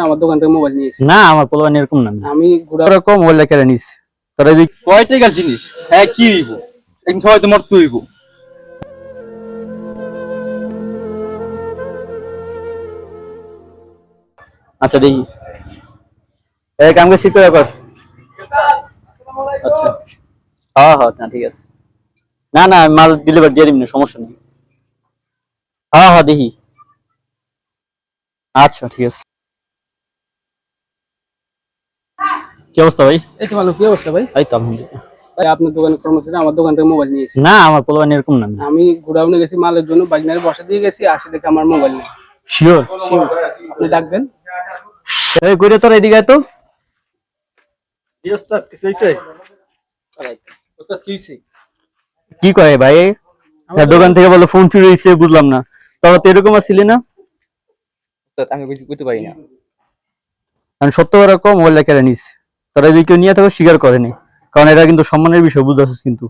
আমার দোকান থেকে মোবাইল নিয়েছি। না আমার পোলাপান এরকম না, আমি ওরকম মোবাইল কেড়ে নিস তোরা যে কয় টাকার জিনিস হ্যাঁ কি হইব একদিন সবাই তো মরতে হইব। আচ্ছা দেখি এই কামকে ঠিক করে কর। আচ্ছা হ্যাঁ হ্যাঁ না ঠিক আছে, না না আমি মাল ডেলিভারি দিয়ে দিবি, সমস্যা নেই। হ্যাঁ হ্যাঁ দেখি, আচ্ছা ঠিক আছে। কি অবস্থা ভাই? এই তো ভালো। কি অবস্থা ভাই? এই তো আলহামদুলিল্লাহ। ভাই আপনার দোকানে কর্মচারী আমার দোকান থেকে মোবাইল নিয়েছি। না আমার পোলাপান এরকম না। আমি গোডাউনে গেছি মালের জন্য, বাজনারে বসা দিয়ে গেছি, আসে দেখে আমার মোবাইল নেই। শিওর? আপনি ডাকবেন। এই কইরে তোর এদিকে আয় তো। ওস্তাদ কি হইছে? ওস্তাদ কি হইছে? কি কয় ভাই? তার দোকান থেকে বলে ফোন চুরি হয়েছে, বুঝলাম না। তবে তো এরকম আসছিলি না? ওস্তাদ আমি কিছু কইতে পারি না। আমি সত্য করে কম মোবাইলটা কেড়ে নিস। তোরা যদি কেউ নিয়ে থাকো স্বীকার করেনি, কারণ এটা কিন্তু সম্মানের বিষয়, বুঝতেছিস কিন্তু।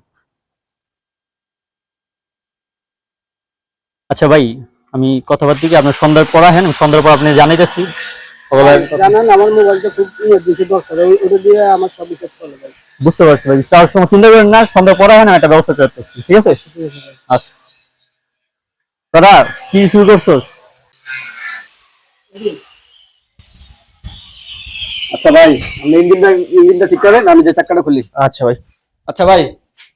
আচ্ছা ভাই আমি কথাবার্তা কি আপনার সন্ধ্যার পর আহেন, সন্ধ্যার পর আপনি জানাইতেছি। জানেন আমার মোবাইলটা খুব বেশি দরকার, ওটা দিয়ে আমার সব কিছু চলে যায়। বুঝতে পারছি ভাই, তার সময় চিন্তা করেন না, সন্ধ্যার পর আহেন, একটা ব্যবস্থা করতেছি, ঠিক আছে? আচ্ছা তোরা কি শুরু করছস? আচ্ছা ভাই আপনি ইঞ্জিনটা ঠিক করেন, আমি যে চাক্কাটা খুলি। আচ্ছা ভাই। আচ্ছা ভাই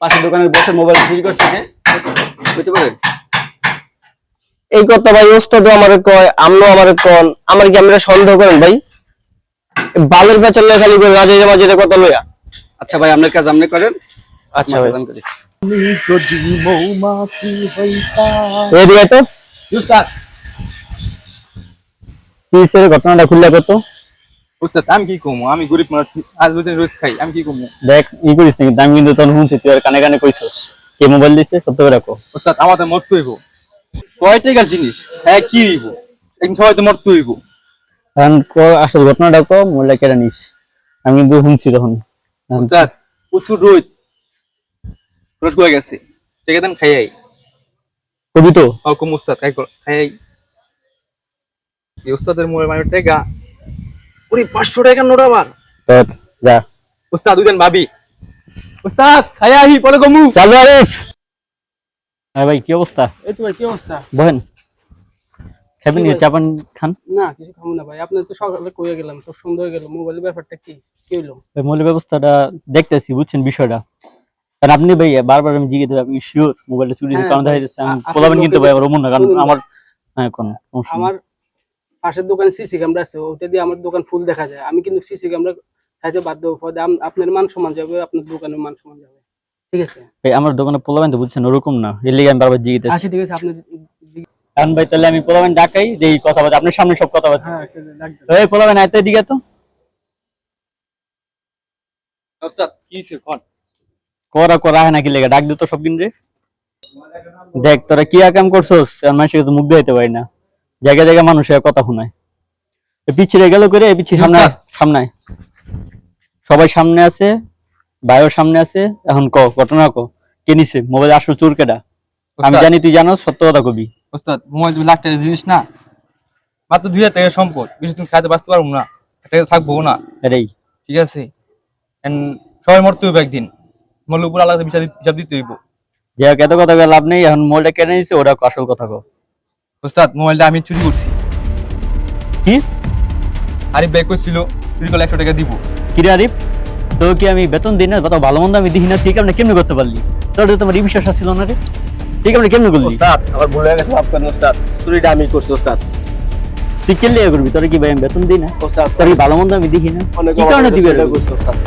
পাশের দোকানের বসে মোবাইল চুরি করছে কে বুঝতে পারেন? এই কথা ভাই ওস্তাদ আমারে কয়, আমনো আমারে কোন, আমার কি আমরা সন্দেহ করেন ভাই? বালের পেছনে খালি করে রাজে মাঝে কথা লইয়া। আচ্ছা ভাই আপনার কাজ আপনি করেন। আচ্ছা ভাই আমি করি। এই দিয়ে তো ওস্তাদ কি হিসেবে ঘটনাটা খুললে কত? ওস্তাদ আমি কি কমু, আমি গরিব মানুষ, আজ বুঝেন রোজ খাই, আমি কি কমু? দেখ ই করিস নাকি, আমি কিন্তু তখন শুনছি তুই আর কানে কানে কইছস। কে মোবাইল দিছে সত্য করে রাখো। ওস্তাদ আমার তো মরতে হইব। কয় টাকার জিনিস হ্যাঁ কি হইব একদিন সবাই তো মরতে হইব। কারণ আসল ঘটনাটা কো মোবাইলটা কেড়ে নিস, আমি কিন্তু শুনছি তখন। ওস্তাদ প্রচুর রোদ রোদ হয়ে গেছে, ঠিক আছে খাইয়াই কবি তো কম ওস্তাদ খাইয়াই এই ওস্তাদের মোবাইল মানে টাকা পুরি 500 টাকা নোট আমার। তোর যা ওস্তাদ দুইজন ভাবি ওস্তাদ খাইয়াই পরে কমু। চালু আরিস। হ্যাঁ ভাই কি অবস্থা? এই তো ভাই কি অবস্থা? বহেন খাবেন নি? চাপান খান। না কিছু খাবো না ভাই, আপনার তো সকালে কইয়া গেলাম, তো সুন্দর হয়ে গেল। মোবাইলের ব্যাপারটা কি কি হইলো? ওই মৌলিক ব্যবস্থাটা দেখতেছি, বুঝছেন বিষয়টা। কারণ আপনি ভাই বারবার আমি জিজ্ঞেস দেব, আপনি শিওর মোবাইলটা চুরি হ্যাঁ কারণ দেখা ভাই, যাচ্ছে আমি আপনি পোলাবেন কিন্তু ভাই লোকে আমার অমন না, কারণ শুনুন আমার হ্যাঁ কোন সমস্যা নেই। আমার পাশের দোকানে সিসি ক্যামেরা আছে, ওটা দিয়ে আমার দোকান ফুল দেখা যায়। আমি কিন্তু সিসি ক্যামেরা চাইতে বাধ্য হবো, ফলে আপনার মান সম্মান যাবে, আপনার দোকানের মান সম্মান যাবে। ঠিক আছে ভাই আমার দোকানে পোলাবেন তো, বুঝছেন ওরকম না, এর লিগে আমি বারবার জিজ্ঞেস। আচ্ছা ঠিক আছে আপনি কারণ ভাই তাহলে আমি পোলাবেন ডাকাই যে এই কথা বলতে আপনার সামনে সব কথা বলতে। হ্যাঁ ডাকবেন। এই পোলাবেন আয় তো এদিকে তো। ওস্তাদ কি হইছে কোন? করা করা হয় নাকি লেগে ডাক দিত সব দিন রে। দেখ তোরা কি কাম করছস, আর মানুষের কাছে মুখ দেখাইতে পারি না, জায়গায় জায়গায় মানুষের কথা শোনায়। পিছিয়ে গেল করে পিছিয়ে সামনে সামনে সবাই সামনে আছে, ভাইও সামনে আছে, এখন ক ঘটনা ক কে নিছে মোবাইল, আসল চোর কেডা? আমি জানি তুই জানো, সত্য কথা কবি। ওস্তাদ মোবাইল 2 লাখ টাকার জিনিস না, মাত্র 2000 টাকার সম্পদ, বেশি তুমি খাইতে বাঁচতে পারবো না, টাকা থাকবো না, এটাই ঠিক আছে? এন্ড সবাই মরতে হইব একদিন, মরলে উপর আলাদা হিসাব দিতে হইব। যে এত কথা কয়ে লাভ নেই, এখন মোবাইলটা কেটে নিছে, ওরা আসল কথা কো। ওস্তাদ মোবাইলটা আমি চুরি করছি। কি? আরিফ ভাই কইছিল চুরি করলে 100 টাকা দিব। কিরে আরিফ, তো কি আমি বেতন দিই না? কত ভালো মন্দ আমি দিই না, ঠিক আপনি কেমনে করতে পারলি? তোর তো তোমার এই বিশ্বাস ছিল না রে, ঠিক আপনি কেমনে করলি? ওস্তাদ আমার ভুল হয়ে গেছে, মাফ করেন ওস্তাদ, চুরিটা আমি করছি ওস্তাদ। তুই কেলে করবি? তোর কি ভাই আমি বেতন দিই না? ওস্তাদ তোর কি ভালো মন্দ আমি দিই না? অনেক কি কারণে দিবে? ওস্তাদ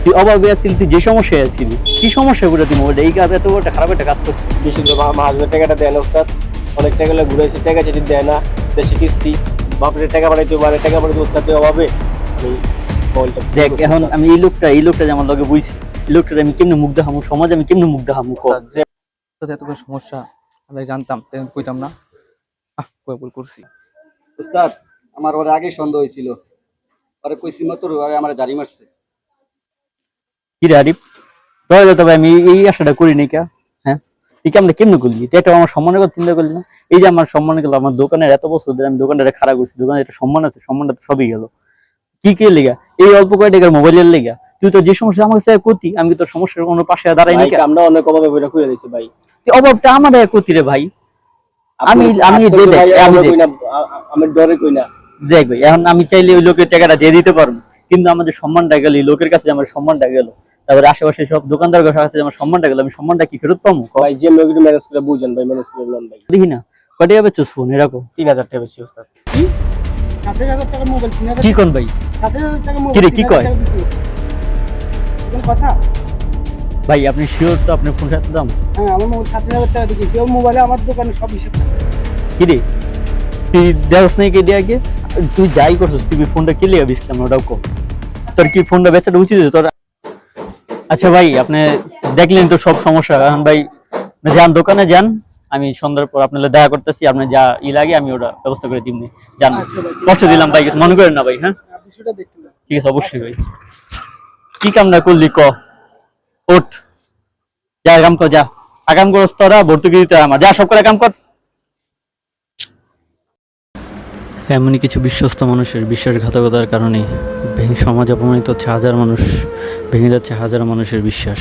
তুই অভাবে আসছিলি, তুই যে সমস্যায় আসছিলি, কি সমস্যা করে তুই মোবাইলটা এই কাজ এত বড় খারাপ একটা কাজ করছিস? বেশি করে হাজার টাকাটা দেয় না ওস্তাদ, অনেক টাকা ঘুরেছি, টাকা চেয়ে দেয় না, বেশি কিস্তি, বাপরে টাকা বাড়াইতে মানে টাকা বাড়াইতে ওস্তাদ অভাবে আমি মোবাইলটা। দেখ এখন আমি এই লোকটা যে আমার লগে বইছি, এই লোকটা আমি কেমনে মুখ দেখামু, সমাজ আমি কেমনে মুখ দেখামু? এত বড় সমস্যা আমি জানতাম তাই আমি কইতাম না। কই ভুল করছি ওস্তাদ আমার ওর আগে সন্দেহ হয়েছিল, ওরে কইছি মাত্র ওরে আমার জারি মারছে। কি রে আরিফ, তবে আমি এই আশাটা করি নাই কা? হ্যাঁ এই কামটা কেমনে করলি? তুই একটা আমার সম্মানের কথা চিন্তা করলি না? এই যে আমার সম্মান গেল, আমার দোকানের এত বছর ধরে আমি দোকানটা খারাপ করছি, দোকানে একটা সম্মান আছে, সম্মানটা তো সবই গেল। কি কে লেগা? এই অল্প কয় টাকার মোবাইলের লেগা? তুই তো যে সমস্যা আমার কাছে করতি, আমি তো তোর সমস্যার কোনো পাশে দাঁড়াই না। ভাই আমরা অনেক অভাবে বইটা করে দিয়েছি ভাই। তুই অভাবটা আমার করতি রে ভাই। আমি আপনি দে তো দেখ, ভাই আমি আমরা দেখ কই না, আমি ডরে কই না। দেখ ভাই, এখন আমি চাইলে ওই লোকের টাকাটা দিয়ে দিতে পারবো, কিন্তু আমাদের সম্মানটা গেল, এই লোকের কাছে যে আমার সম্মানটা গেল, তারপরে আশেপাশে সব দোকানদার কাছে যে আমার সম্মানটা গেল, আমি সম্মানটা কি ফেরত পাবো? ভাই যে লোক একটু ম্যানেজ করে বুঝেন ভাই, ম্যানেজ করে লোন ভাই। দেখি না কয়টা যাবে চুস ফোন এরকম 3000 টাকা বেশি ওস্তাদ। 70,000 টাকা মোবাইল, কি কোন ভাই? 70,000 টাকা মোবাইল, কি রে, কি কয়? এরকম কথা? ভাই আপনি শিওর তো আপনার ফোন সাথে দাম? হ্যাঁ, আমার মোবাইল 70,000 টাকা দিয়ে কিনছি। ওই মোবাইলে আমার দোকানে সব হিসাব থাকে। কি রে, তুই দেওস নাই কে দিয়ে আগে? তুই যাই করছিস, তুই ফোনটা কি লিয়ে বেচলাম ওটাও কম? তোর কি ফোনটা বেচাটা উচিত তোর? আচ্ছা ভাই, আপনি দেখলেন তো সব সমস্যা। এখন ভাই যান, দোকানে যান, আমি সন্ধ্যার পর আপনাদের দেখা করতেছি, আপনার যা লাগে আমি ওটা ব্যবস্থা করে দিমনি। জান, আচ্ছা ভাই, কষ্ট দিলাম ভাই, কিছু মনে করেন না ভাই। হ্যাঁ বিষয়টা দেখতে হবে। ঠিক আছে, অবশ্যই ভাই। কি কাম না করলি ক? ওঠ, যা কাম কর, যা আগাম করস তোরা, ভর্তুকি দিতে হয় আমার, যা সব করে কাম কর। এমনই কিছু বিশ্বস্ত মানুষের বিশ্বাসঘাতকতার কারণে সমাজ অপমানিত হচ্ছে, হাজার মানুষ ভেঙে যাচ্ছে, হাজার মানুষের বিশ্বাস।